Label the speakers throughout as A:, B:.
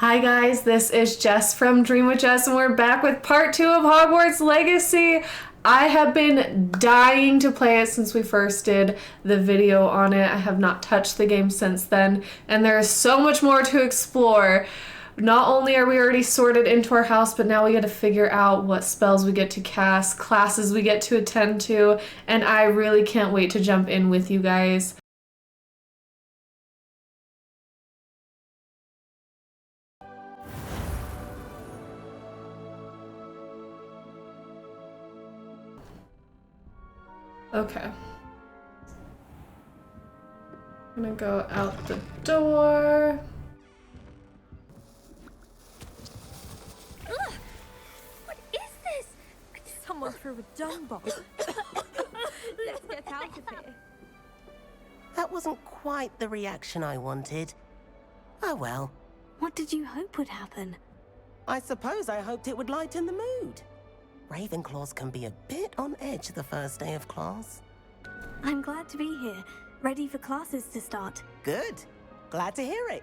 A: Hi guys, this is Jess from Dream with Jess and we're back with part 2 of Hogwarts Legacy. I have been dying to play it since we first did the video on it. I have not touched the game since then and there is so much more to explore. Not only are we already sorted into our house, but now we get to figure out what spells we get to cast, classes we get to attend to, and I really can't wait to jump in with you guys. Okay. I'm gonna go out the door.
B: Ugh! What is this? Someone threw a dung bomb. Let's get out of here.
C: That wasn't quite the reaction I wanted. Oh well.
B: What did you hope would happen?
C: I suppose I hoped it would lighten the mood. Ravenclaws can be a bit on edge the first day of class.
B: I'm glad to be here, ready for classes to start.
C: Good. Glad to hear it.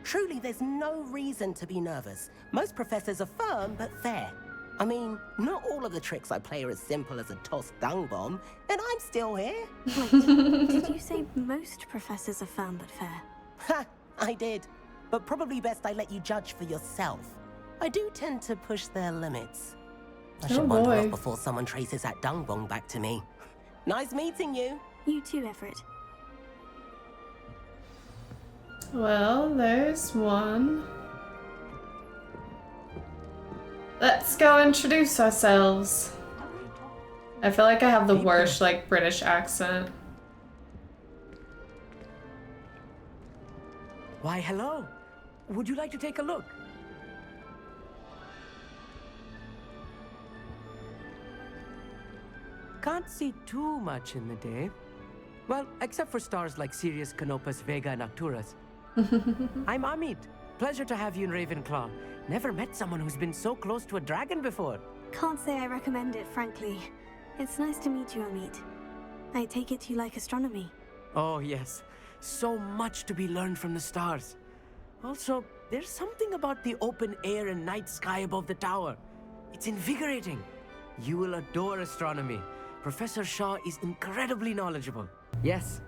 C: Truly, there's no reason to be nervous. Most professors are firm but fair. I mean, not all of the tricks I play are as simple as a tossed dung bomb, and I'm still here.
B: Wait, did you say most professors are firm but fair?
C: Ha! I did. But probably best I let you judge for yourself. I do tend to push their limits. I should wander off before someone traces that dung bomb back to me. Nice meeting you.
B: You too, Everett.
A: Well, there's one. Let's go introduce ourselves. I feel like I have the worst, like, British accent.
D: Why, hello. Would you like to take a look? Can't see too much in the day. Well, except for stars like Sirius, Canopus, Vega, and Arcturus. I'm Amit. Pleasure to have you in Ravenclaw. Never met someone who's been so close to a dragon before.
B: Can't say I recommend it, frankly. It's nice to meet you, Amit. I take it you like astronomy.
D: Oh, yes. So much to be learned from the stars. Also, there's something about the open air and night sky above the tower. It's invigorating. You will adore astronomy. Professor Shaw is incredibly knowledgeable. Yes.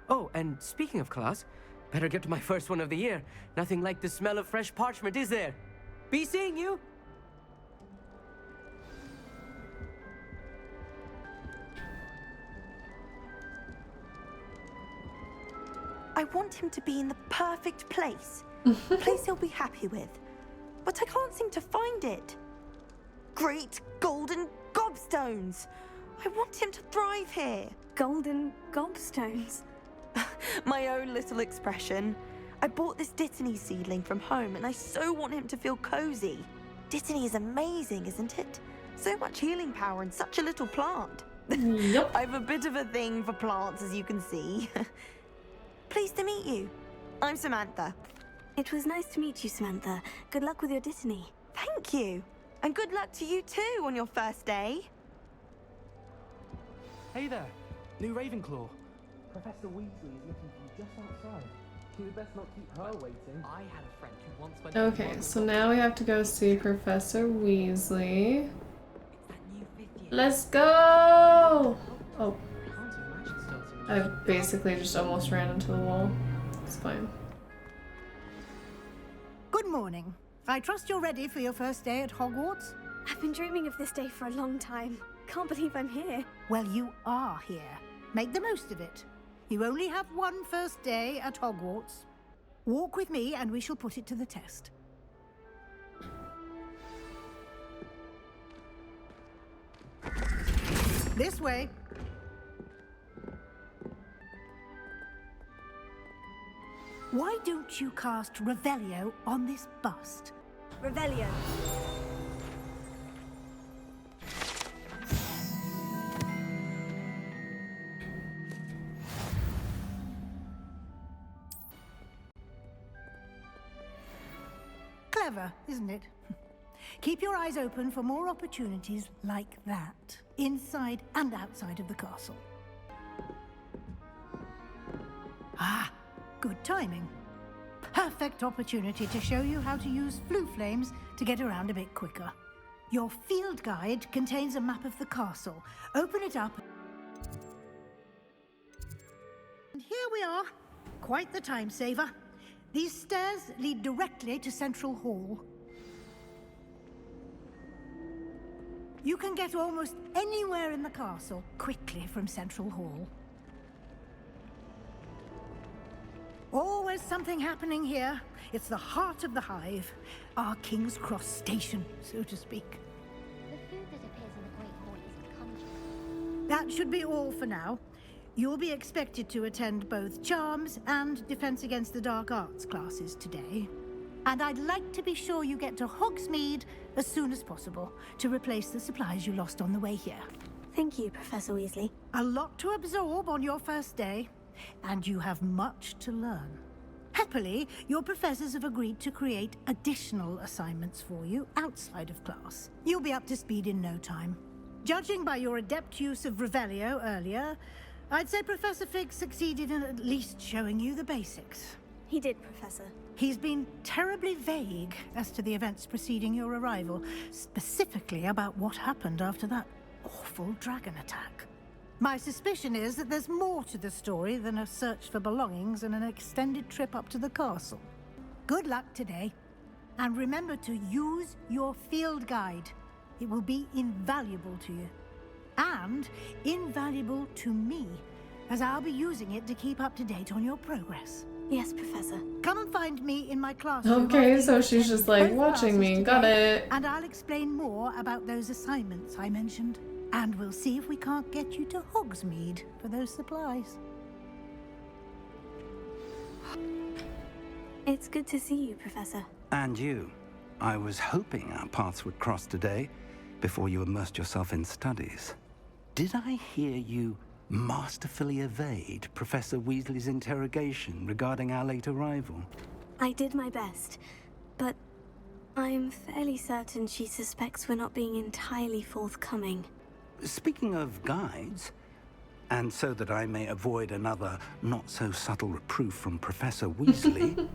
D: Oh, and speaking of class, better get to my first one of the year. Nothing like the smell of fresh parchment, is there? Be seeing you!
E: I want him to be in the perfect place. A place he'll be happy with. But I can't seem to find it. Great golden gobstones! I want him to thrive here.
B: Golden gobstones.
E: My own little expression. I bought this Dittany seedling from home and I so want him to feel cozy. Dittany is amazing, isn't it? So much healing power in such a little plant.
A: Yep.
E: I have a bit of a thing for plants, as you can see. Pleased to meet you. I'm Samantha.
B: It was nice to meet you, Samantha. Good luck with your Dittany.
E: Thank you. And good luck to you too on your first day.
F: Hey there, new Ravenclaw. Professor Weasley is looking for you just outside. You'd best not keep her waiting.
G: I had a friend who once went.
A: Okay, so now we have to go see Professor Weasley. Let's go! Oh, I basically just almost ran into the wall. It's fine.
H: Good morning. I trust you're ready for your first day at Hogwarts?
B: I've been dreaming of this day for a long time. Can't believe I'm here.
H: Well, you are here. Make the most of it. You only have one first day at Hogwarts. Walk with me and we shall put it to the test. This way. Why don't you cast Revelio on this bust?
B: Revelio.
H: Clever, isn't it? Keep your eyes open for more opportunities like that, inside and outside of the castle. Ah, good timing. perfect opportunity to show you how to use flue flames to get around a bit quicker. Your field guide contains a map of the castle. Open it up. And here we are. Quite the time saver. These stairs lead directly to Central Hall. You can get almost anywhere in the castle quickly from Central Hall. Always something happening here. It's the heart of the hive. Our King's Cross station, so to speak.
G: The food that appears in the Great Hall isn't conjured.
H: That should be all for now. You'll be expected to attend both Charms and Defense Against the Dark Arts classes today. And I'd like to be sure you get to Hogsmeade as soon as possible to replace the supplies you lost on the way here.
B: Thank you, Professor Weasley.
H: A lot to absorb on your first day, and you have much to learn. Happily, your professors have agreed to create additional assignments for you outside of class. You'll be up to speed in no time. Judging by your adept use of Revelio earlier, I'd say Professor Fig succeeded in at least showing you the basics.
B: He did, Professor.
H: He's been terribly vague as to the events preceding your arrival, specifically about what happened after that awful dragon attack. My suspicion is that there's more to the story than a search for belongings and an extended trip up to the castle. Good luck today, and remember to use your field guide. It will be invaluable to you, and invaluable to me, as I'll be using it to keep up to date on your progress.
B: Yes, Professor.
H: Come and find me in my classroom.
A: Okay, so she's just like watching me. Got it.
H: And I'll explain more about those assignments I mentioned. And we'll see if we can't get you to Hogsmeade for those supplies.
B: It's good to see you, Professor.
I: And you. I was hoping our paths would cross today before you immersed yourself in studies. Did I hear you masterfully evade Professor Weasley's interrogation regarding our late arrival?
B: I did my best, but I'm fairly certain she suspects we're not being entirely forthcoming.
I: Speaking of guides, and so that I may avoid another not-so-subtle reproof from Professor Weasley,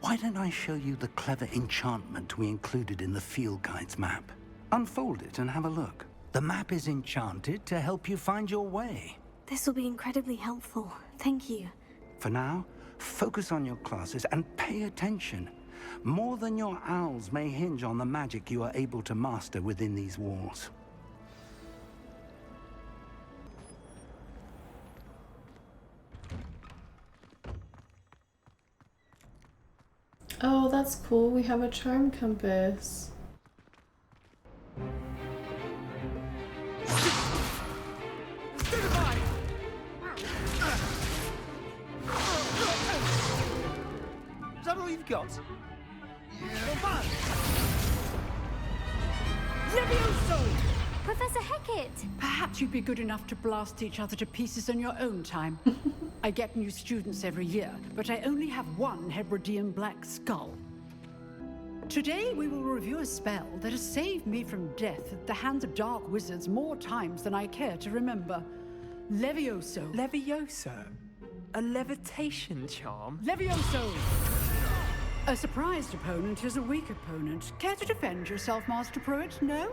I: why don't I show you the clever enchantment we included in the field guide's map? Unfold it and have a look. The map is enchanted to help you find your way.
B: This will be incredibly helpful. Thank you.
I: For now, focus on your classes and pay attention. More than your owls may hinge on the magic you are able to master within these walls.
A: Oh, that's cool. We have a charm compass.
F: Is that all you've got?
B: Professor Hecat!
J: Perhaps you'd be good enough to blast each other to pieces in your own time. I get new students every year, but I only have one Hebridean black skull. Today we will review a spell that has saved me from death at the hands of dark wizards more times than I care to remember. Levioso.
D: Levioso? A levitation charm?
J: Levioso! A surprised opponent is a weak opponent. Care to defend yourself, Master Pruitt? No?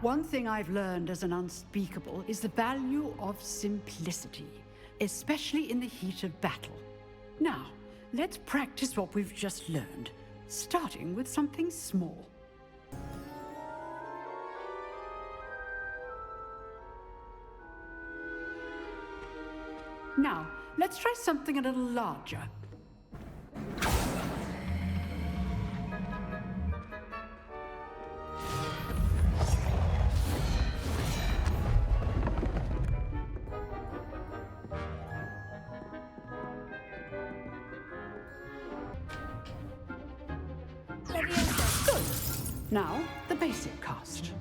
J: One thing I've learned as an unspeakable is the value of simplicity, especially in the heat of battle. Now, let's practice what we've just learned, starting with something small. Now, let's try something a little larger. Good. Now, the basic cast.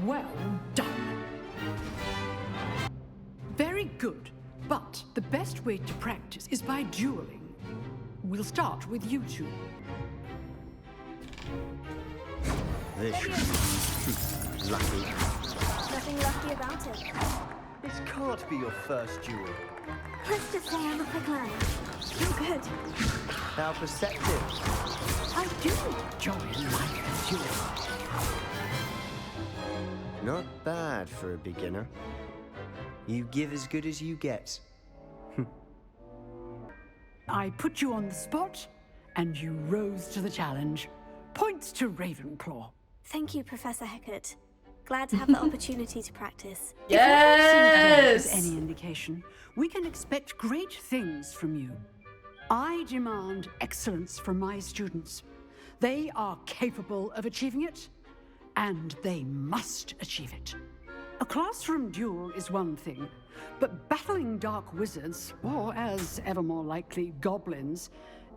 J: Well done. Very good. But the best way to practice is by dueling. We'll start with you two.
F: This should be lucky.
B: Nothing lucky about it.
F: This can't be your first duel.
B: Let's just say I'm a quick learner. You're good.
K: How perceptive.
J: I do enjoy life as yours.
K: Not bad for a beginner. You give as good as you get.
J: I put you on the spot, and you rose to the challenge. Points to Ravenclaw.
B: Thank you, Professor Hecat. Glad to have the opportunity to practice.
A: Yes!
J: If that is any indication, we can expect great things from you. I demand excellence from my students. They are capable of achieving it, and they must achieve it. A classroom duel is one thing, but battling dark wizards, or as ever more likely, goblins,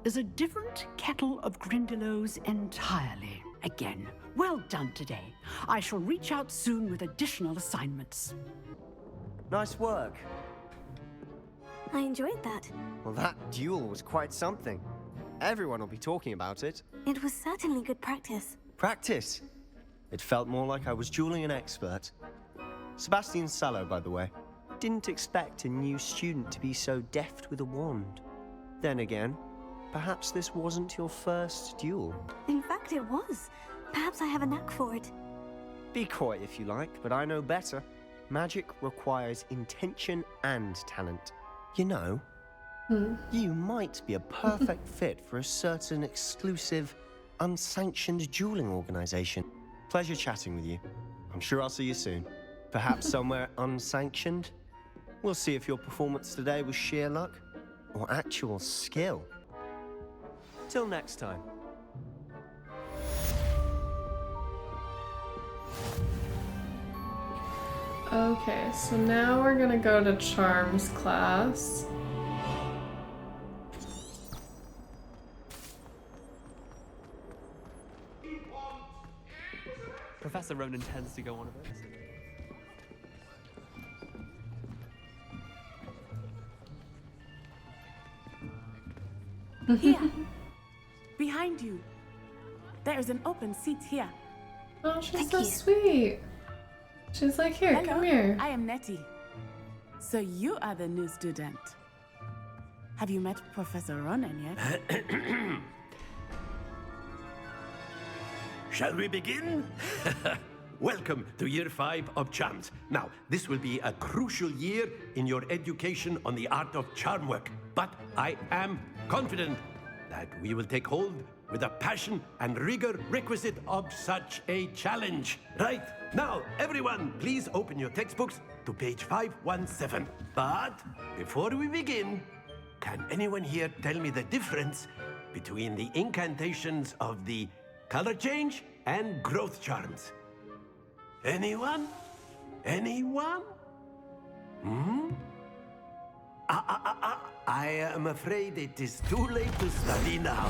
J: is a different kettle of Grindylows entirely. Again, well done today. I shall reach out soon with additional assignments.
K: Nice work.
B: I enjoyed that.
K: Well, that duel was quite something. Everyone will be talking about it.
B: It was certainly good practice.
K: Practice? It felt more like I was dueling an expert. Sebastian Sallow, by the way. Didn't expect a new student to be so deft with a wand. Then again, perhaps this wasn't your first duel.
B: In fact, it was. Perhaps I have a knack for it.
K: Be coy if you like, but I know better. Magic requires intention and talent. You know, you might be a perfect fit for a certain exclusive, unsanctioned dueling organization. Pleasure chatting with you. I'm sure I'll see you soon. Perhaps somewhere unsanctioned? We'll see if your performance today was sheer luck or actual skill. Till next time.
A: Okay, so now we're gonna go to Charms class.
F: Professor Ronan tends to go on a bit.
L: Here. Behind you. There is an open seat here.
A: Oh, she's so sweet. She's like, here,
L: Hello,
A: come here.
L: I am Nettie. So you are the new student. Have you met Professor Ronan yet?
M: Shall we begin? Welcome to Year 5 of Charms. Now, this will be a crucial year in your education on the art of charm work. But I am confident that we will take hold with the passion and rigor requisite of such a challenge. Right, now, everyone, please open your textbooks to page 517. But before we begin, can anyone here tell me the difference between the incantations of the color change and growth charms? Anyone? Anyone? I am afraid it is too late to study now.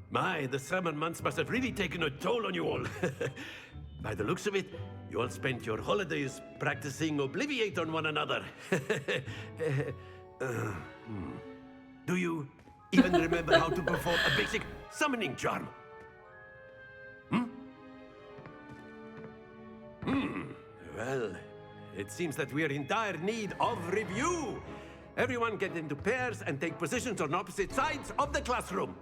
M: My, the summer months must have really taken a toll on you all. By the looks of it, you all spent your holidays practicing Obliviate on one another. Do you even remember how to perform a basic summoning charm? Well, it seems that we are in dire need of review. Everyone get into pairs and take positions on opposite sides of the classroom.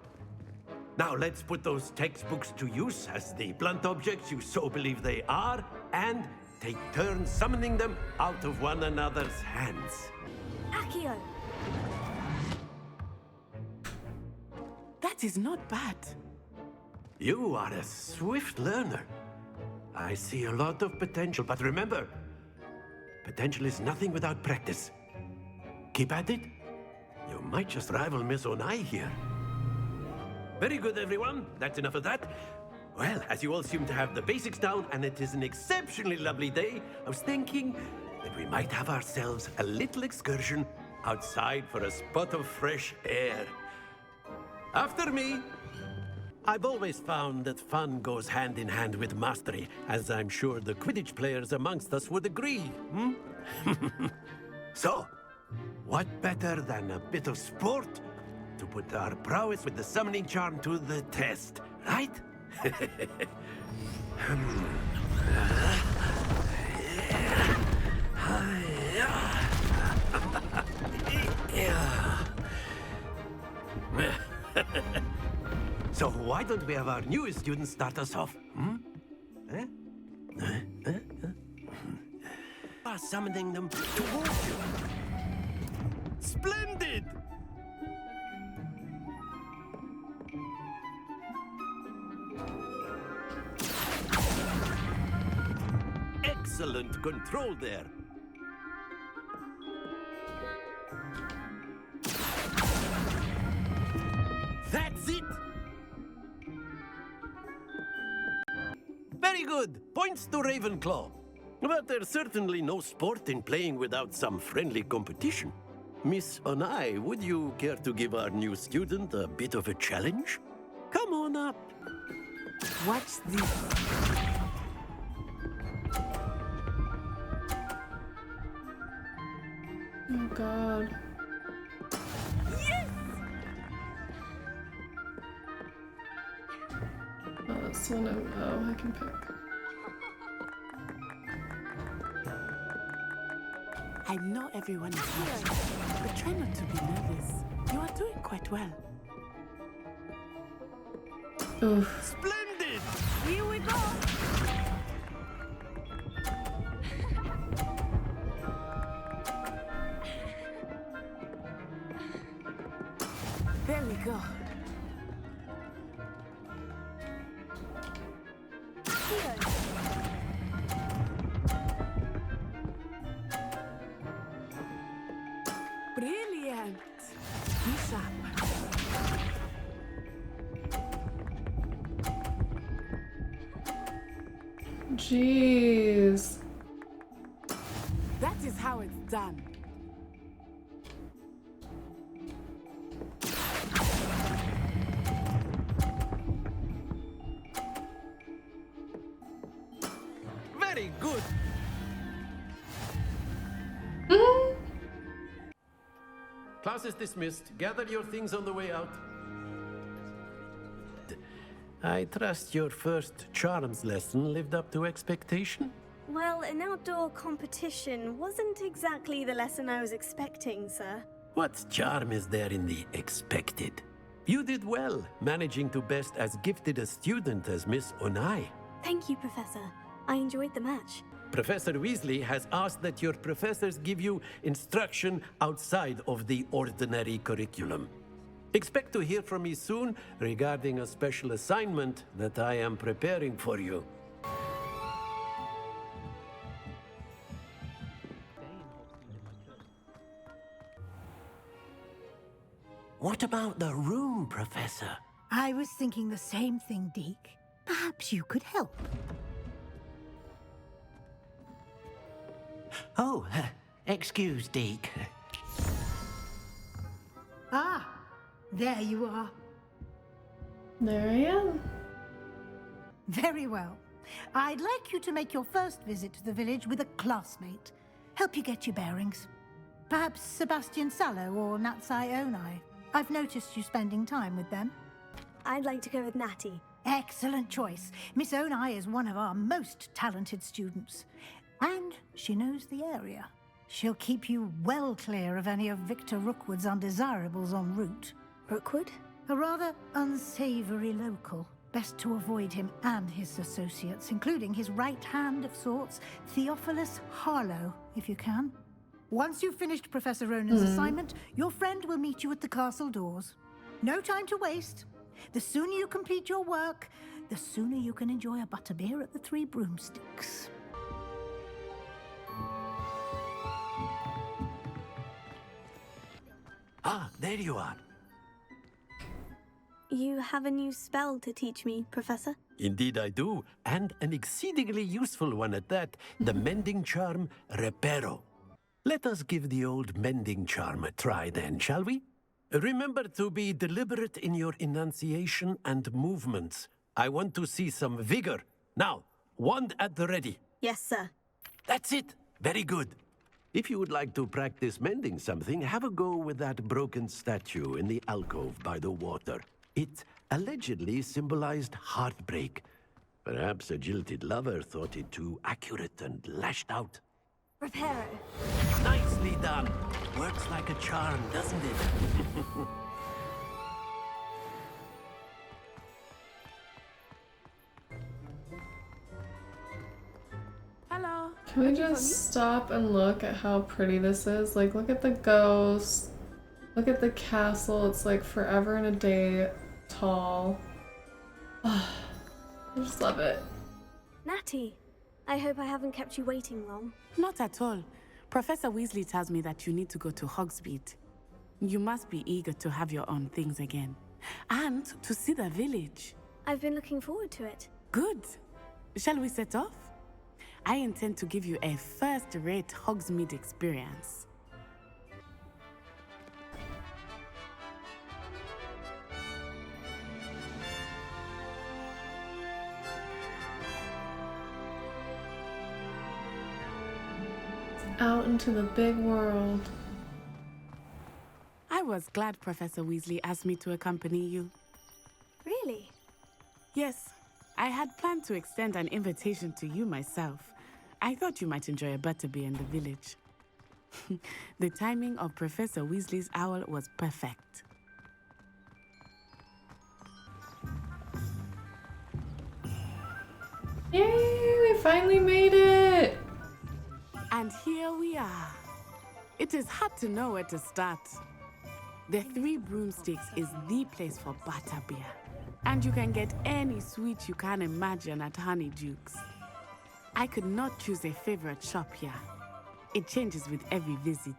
M: Now let's put those textbooks to use as the blunt objects you so believe they are, and take turns summoning them out of one another's hands.
B: Accio!
L: That is not bad.
M: You are a swift learner. I see a lot of potential, but remember, potential is nothing without practice. Keep at it. You might just rival Miss Onai here. Very good, everyone. That's enough of that. Well, as you all seem to have the basics down, and it is an exceptionally lovely day, I was thinking that we might have ourselves a little excursion outside for a spot of fresh air. After me. I've always found that fun goes hand in hand with mastery, as I'm sure the Quidditch players amongst us would agree, So, what better than a bit of sport to put our prowess with the summoning charm to the test, right? So why don't we have our newest student start us off? Summoning them towards you. Splendid! Excellent control there. That's it! Very good. Points to Ravenclaw. But there's certainly no sport in playing without some friendly competition. Miss Onai, would you care to give our new student a bit of a challenge? Come on up.
L: Watch this.
A: Oh God.
E: Yes!
A: Oh, that's one I can pick.
L: I know everyone is watching, but try not to be nervous. You are doing quite well.
A: Oof.
M: Splendid!
E: Here we go!
L: There we go.
E: Here.
L: Brilliant. Keep up.
A: Jeez.
L: That is how it's done.
M: Very good. Class is dismissed. Gather your things on the way out. I trust your first charms lesson lived up to expectation?
B: Well, an outdoor competition wasn't exactly the lesson I was expecting, sir.
M: What charm is there in the expected? You did well, managing to best as gifted a student as Miss Onai.
B: Thank you, Professor. I enjoyed the match.
M: Professor Weasley has asked that your professors give you instruction outside of the ordinary curriculum. Expect to hear from me soon regarding a special assignment that I am preparing for you. What about the room, Professor?
H: I was thinking the same thing, Deke. Perhaps you could help.
N: Oh, excuse, Deke.
H: Ah, there you are.
A: There I am.
H: Very well. I'd like you to make your first visit to the village with a classmate. Help you get your bearings. Perhaps Sebastian Sallow or Natsai Onai. I've noticed you spending time with them.
B: I'd like to go with Natty.
H: Excellent choice. Miss Onai is one of our most talented students. And she knows the area. She'll keep you well clear of any of Victor Rookwood's undesirables en route.
B: Rookwood?
H: A rather unsavory local. Best to avoid him and his associates, including his right hand of sorts, Theophilus Harlow, if you can. Once you've finished Professor Ronan's assignment, your friend will meet you at the castle doors. No time to waste. The sooner you complete your work, the sooner you can enjoy a butterbeer at the Three Broomsticks.
M: Ah, there you are.
B: You have a new spell to teach me, Professor?
M: Indeed I do, and an exceedingly useful one at that, the mending charm Reparo. Let us give the old mending charm a try then, shall we? Remember to be deliberate in your enunciation and movements. I want to see some vigor. Now, wand at the ready.
B: Yes, sir.
M: That's it. Very good. If you would like to practice mending something, have a go with that broken statue in the alcove by the water. It allegedly symbolized heartbreak. Perhaps a jilted lover thought it too accurate and lashed out.
B: Reparo.
N: Nicely done. Works like a charm, doesn't it?
L: Hello.
A: Can we just stop and look at how pretty this is? Like, look at the ghost. Look at the castle. It's like forever and a day tall. I just love it.
B: Natty, I hope I haven't kept you waiting long.
L: Not at all. Professor Weasley tells me that you need to go to Hogsmeade. You must be eager to have your own things again. And to see the village.
B: I've been looking forward to it.
L: Good. Shall we set off? I intend to give you a first-rate Hogsmeade experience.
A: Out into the big world.
L: I was glad Professor Weasley asked me to accompany you.
B: Really?
L: Yes. I had planned to extend an invitation to you myself. I thought you might enjoy a butterbeer in the village. The timing of Professor Weasley's owl was perfect.
A: Yay, we finally made it!
L: And here we are. It is hard to know where to start. The Three Broomsticks is the place for butterbeer. And you can get any sweet you can imagine at Honeydukes. I could not choose a favorite shop here. It changes with every visit.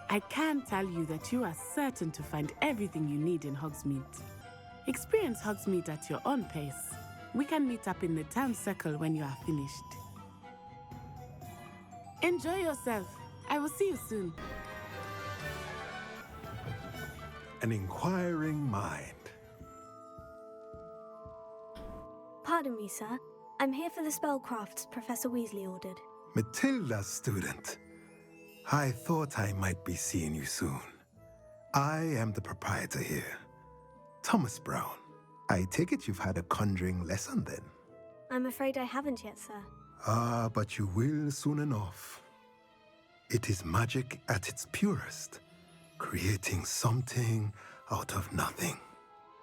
L: I can tell you that you are certain to find everything you need in Hogsmeade. Experience Hogsmeade at your own pace. We can meet up in the town circle when you are finished. Enjoy yourself. I will see you soon.
O: An inquiring mind.
B: Pardon me, sir. I'm here for the spellcrafts Professor Weasley ordered.
O: Matilda's student. I thought I might be seeing you soon. I am the proprietor here, Thomas Brown. I take it you've had a conjuring lesson then?
B: I'm afraid I haven't yet, sir.
O: Ah, but you will soon enough. It is magic at its purest, creating something out of nothing.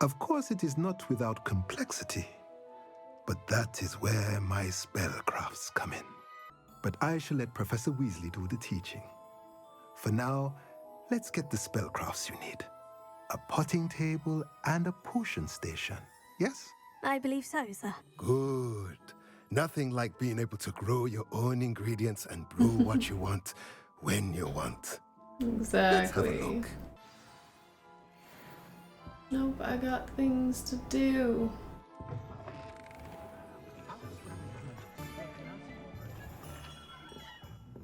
O: Of course, it is not without complexity, but that is where my spellcrafts come in. But I shall let Professor Weasley do the teaching. For now, let's get the spellcrafts you need. A potting table and a potion station, yes?
B: I believe so, sir.
O: Good. Nothing like being able to grow your own ingredients and brew what you want when you want.
A: Exactly.
O: Let's have a look.
A: Nope, I got things to do.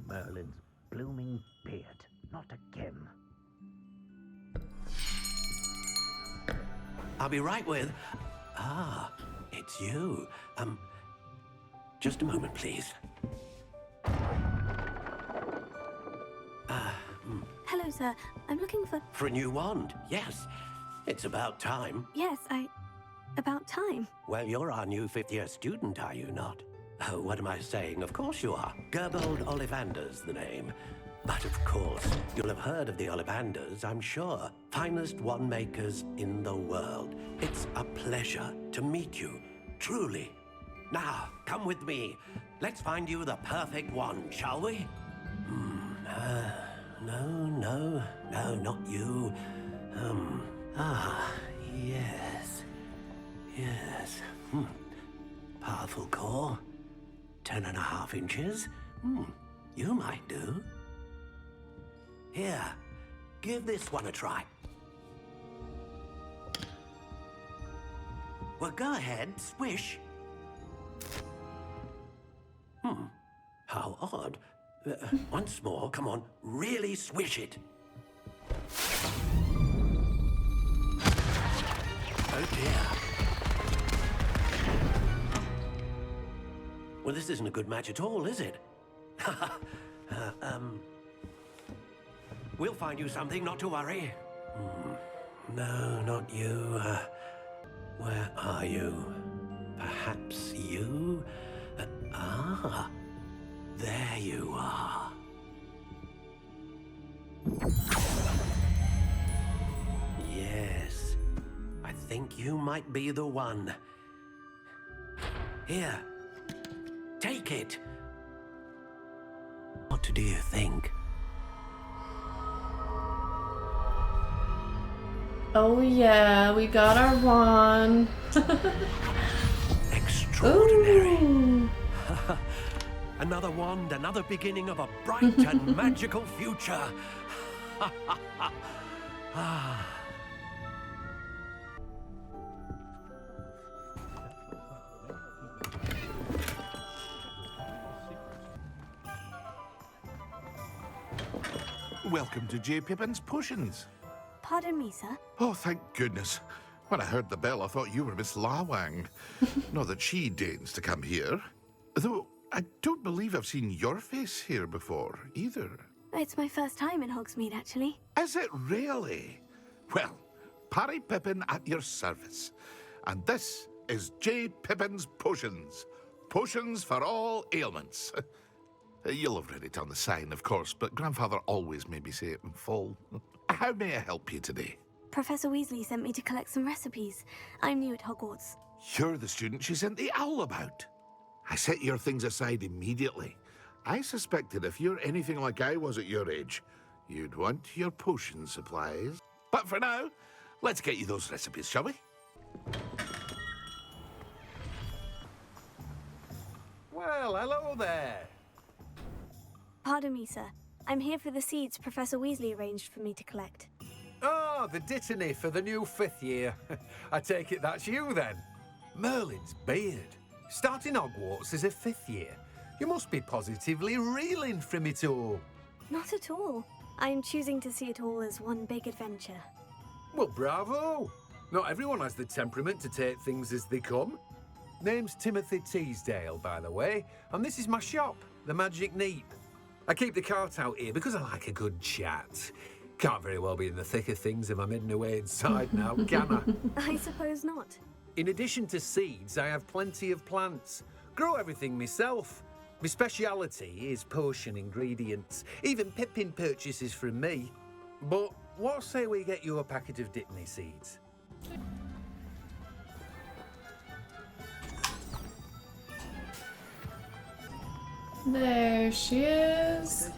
N: Merlin's blooming beard. Not again. I'll be right with... Ah, it's you. Just a moment, please.
B: Hello, sir. I'm looking for...
N: For a new wand, yes. It's about time.
B: Yes, about time.
N: Well, you're our new fifth-year student, are you not? Oh, what am I saying? Of course you are. Gerbold Ollivander's the name. But of course, you'll have heard of the Ollivanders, I'm sure. Finest wand makers in the world. It's a pleasure to meet you, truly. Now, come with me. Let's find you the perfect wand, shall we? No, not you. Yes. Powerful core. 10.5 inches. You might do. Here, give this one a try. Well, go ahead, swish. How odd. Once more, come on, really swish it. Oh dear. Well, this isn't a good match at all, is it? We'll find you something, not to worry. No, not you. Where are you? Perhaps you? There you are. Yes, I think you might be the one. Here, take it. What do you think?
A: Oh yeah, we got our wand.
N: Extraordinary.
A: Ooh.
N: Another wand, another beginning of a bright and magical future.
P: Welcome to J. Pippin's Potions.
B: Pardon me, sir.
P: Oh, thank goodness. When I heard the bell, I thought you were Miss Lawang. Not that she deigns to come here. Though, I don't believe I've seen your face here before, either.
B: It's my first time in Hogsmeade, actually.
P: Is it really? Well, Parry Pippin at your service. And this is J. Pippin's Potions. Potions for all ailments. You'll have read it on the sign, of course, but Grandfather always made me say it in full. How may I help you today?
B: Professor Weasley sent me to collect some recipes. I'm new at Hogwarts.
P: You're the student she sent the owl about. I set your things aside immediately. I suspected if you're anything like I was at your age, you'd want your potion supplies. But for now, let's get you those recipes, shall we?
Q: Well, hello there.
B: Pardon me, sir. I'm here for the seeds Professor Weasley arranged for me to collect.
Q: Oh, the dittany for the new 5th year. I take it that's you, then. Merlin's beard. Starting Hogwarts as a 5th year. You must be positively reeling from it all.
B: Not at all. I'm choosing to see it all as one big adventure.
Q: Well, bravo. Not everyone has the temperament to take things as they come. Name's Timothy Teasdale, by the way, and this is my shop, the Magic Neep. I keep the cart out here because I like a good chat. Can't very well be in the thick of things if I'm hidden away inside now, can I?
B: I suppose not.
Q: In addition to seeds, I have plenty of plants. Grow everything myself. My speciality is potion ingredients. Even Pippin purchases from me. But what say we get you a packet of dittany seeds?
A: There she is.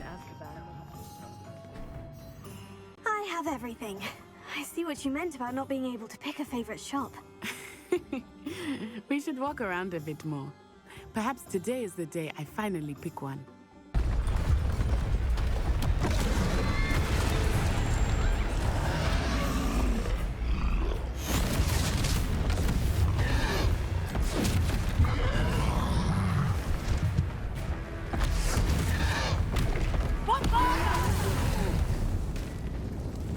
B: I have everything. I see what you meant about not being able to pick a favorite shop.
L: We should walk around a bit more. Perhaps today is the day I finally pick one.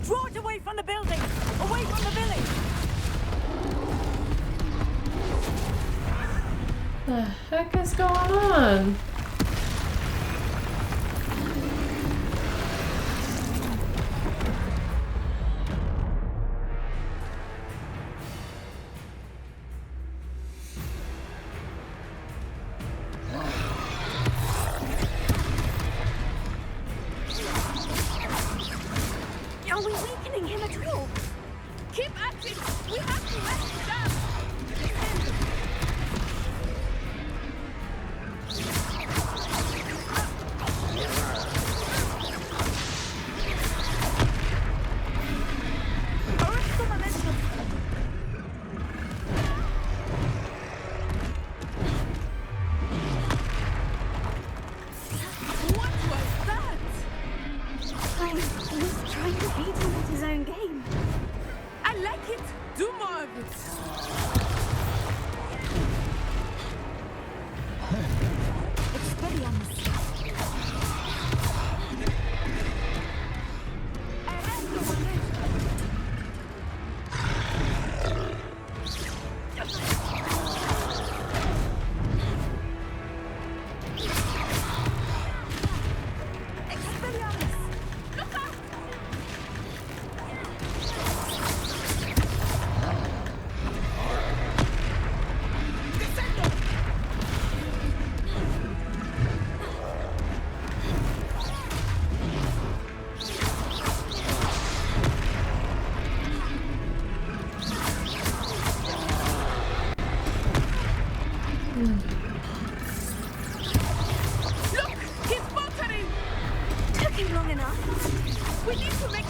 R: Draw it away from the building! Away from the village!
A: The heck is going on?
B: Are we weakening him at all?
R: Keep at it! We have to let him down!
B: Arrest the momentum!
R: What was that?
B: I was trying to beat him at his own game.
L: I like it. Do more of it.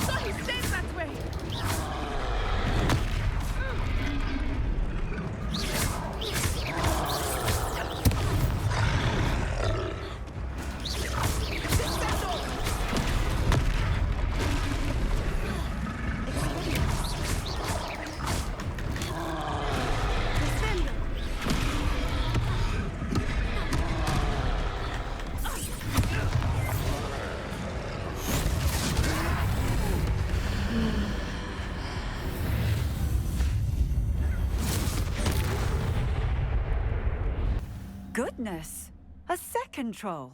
L: So he stays that way.
S: Goodness! A second troll!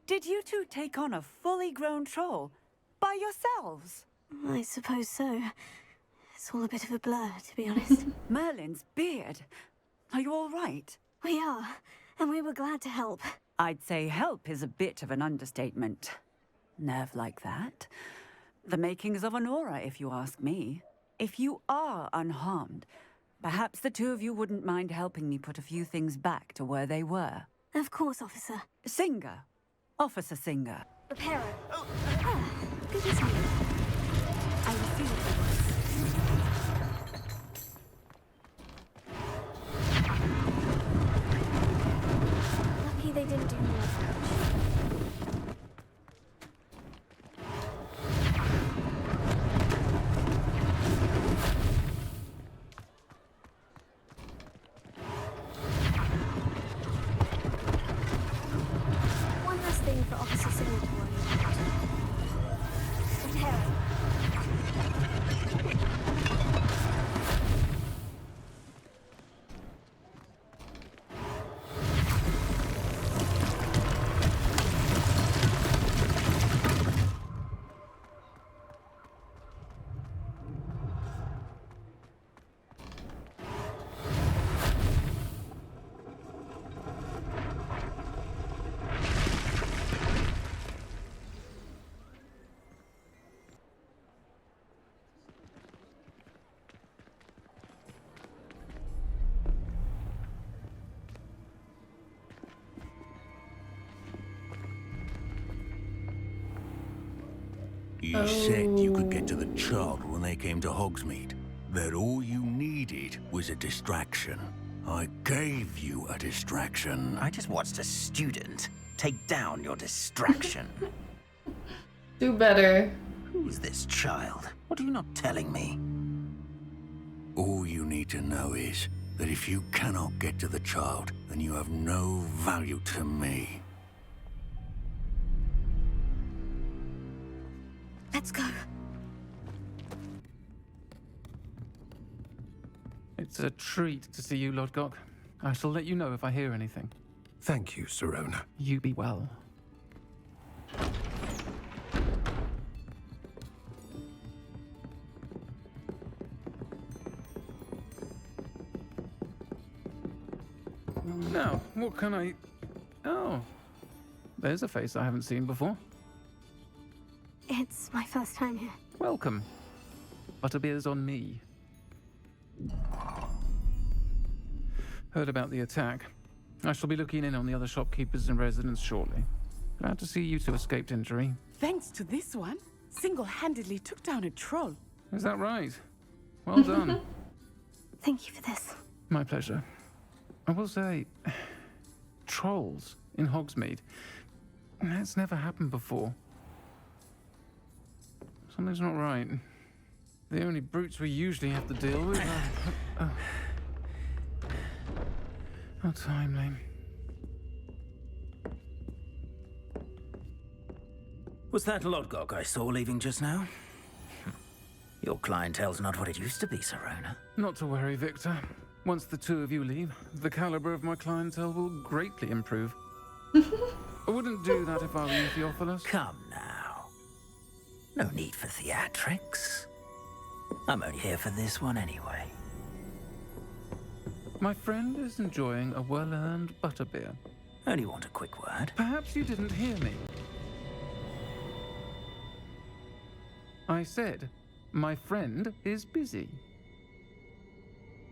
S: Did you two take on a fully grown troll by yourselves?
B: I suppose so. It's all a bit of a blur, to be honest.
S: Merlin's beard. Are you all right?
B: We are, and we were glad to help.
S: I'd say help is a bit of an understatement. Nerve like that. The makings of an aura, if you ask me. If you are unharmed, perhaps the two of you wouldn't mind helping me put a few things back to where they were.
B: Of course, officer.
S: Singer. Officer Singer.
B: Repairer. Good as new. I will see what it was. Lucky they didn't do more damage. One last thing for Officer Singer to worry about. Repairer.
I: You said you could get to the child when they came to Hogsmeade. That all you needed was a distraction. I gave you a distraction.
T: I just watched a student take down your distraction.
A: Do better.
T: Who's this child? What are you not telling me?
I: All you need to know is that if you cannot get to the child, then you have no value to me.
B: Let's go.
F: It's a treat to see you, Lodgok. I shall let you know if I hear anything.
P: Thank you, Sirona.
F: You be well. Now, what can I... Oh, there's a face I haven't seen before.
B: It's my first time here.
F: Welcome. Butterbeer's on me. Heard about the attack. I shall be looking in on the other shopkeepers and residents shortly. Glad to see you two escaped injury.
L: Thanks to this one, single-handedly took down a troll.
F: Is that right? Well done.
B: Thank you for this.
F: My pleasure. I will say, trolls in Hogsmeade. That's never happened before. Something's not right. The only brutes we usually have to deal with are... How timely.
T: Was that Lodgok I saw leaving just now? Your clientele's not what it used to be, Sirona.
F: Not to worry, Victor. Once the two of you leave, the caliber of my clientele will greatly improve. I wouldn't do that if I were you, Theophilus.
T: Come now. No need for theatrics. I'm only here for this one anyway.
F: My friend is enjoying a well-earned butterbeer.
T: Only want a quick word.
F: Perhaps you didn't hear me. I said, my friend is busy.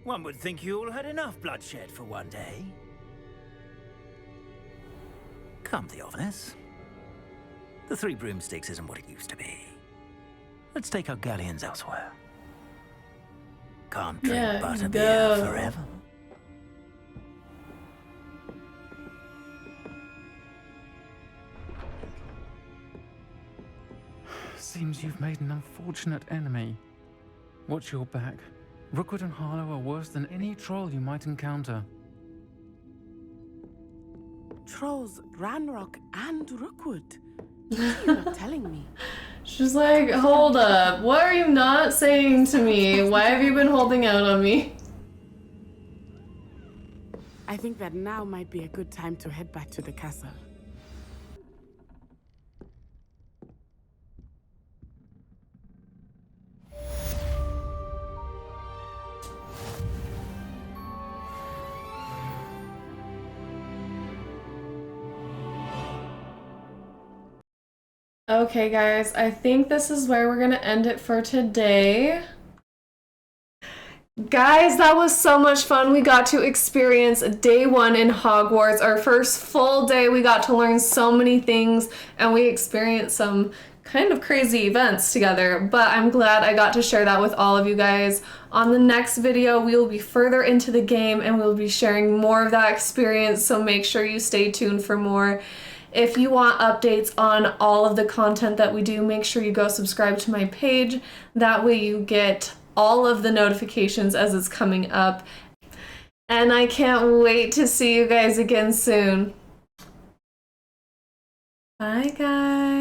T: One would think you all had enough bloodshed for one day. Come, Theophilus. The Three Broomsticks isn't what it used to be. Let's take our galleons elsewhere. Can't drink
A: Yeah,
T: butterbeer
A: go.
T: forever.
F: Seems you've made an unfortunate enemy. Watch your back. Rookwood and Harlow are worse than any troll you might encounter.
L: Trolls, Ranrock, and Rookwood. You're not telling me.
A: She's like, hold up. What are you not saying to me? Why have you been holding out on me?
L: I think that now might be a good time to head back to the castle.
A: Okay, guys, I think this is where we're gonna end it for today. Guys, that was so much fun. We got to experience day 1 in Hogwarts, our first full day. We got to learn so many things, and we experienced some kind of crazy events together, but I'm glad I got to share that with all of you guys. On the next video, we will be further into the game, and we'll be sharing more of that experience, so make sure you stay tuned for more. If you want updates on all of the content that we do, make sure you go subscribe to my page. That way you get all of the notifications as it's coming up. And I can't wait to see you guys again soon. Bye, guys.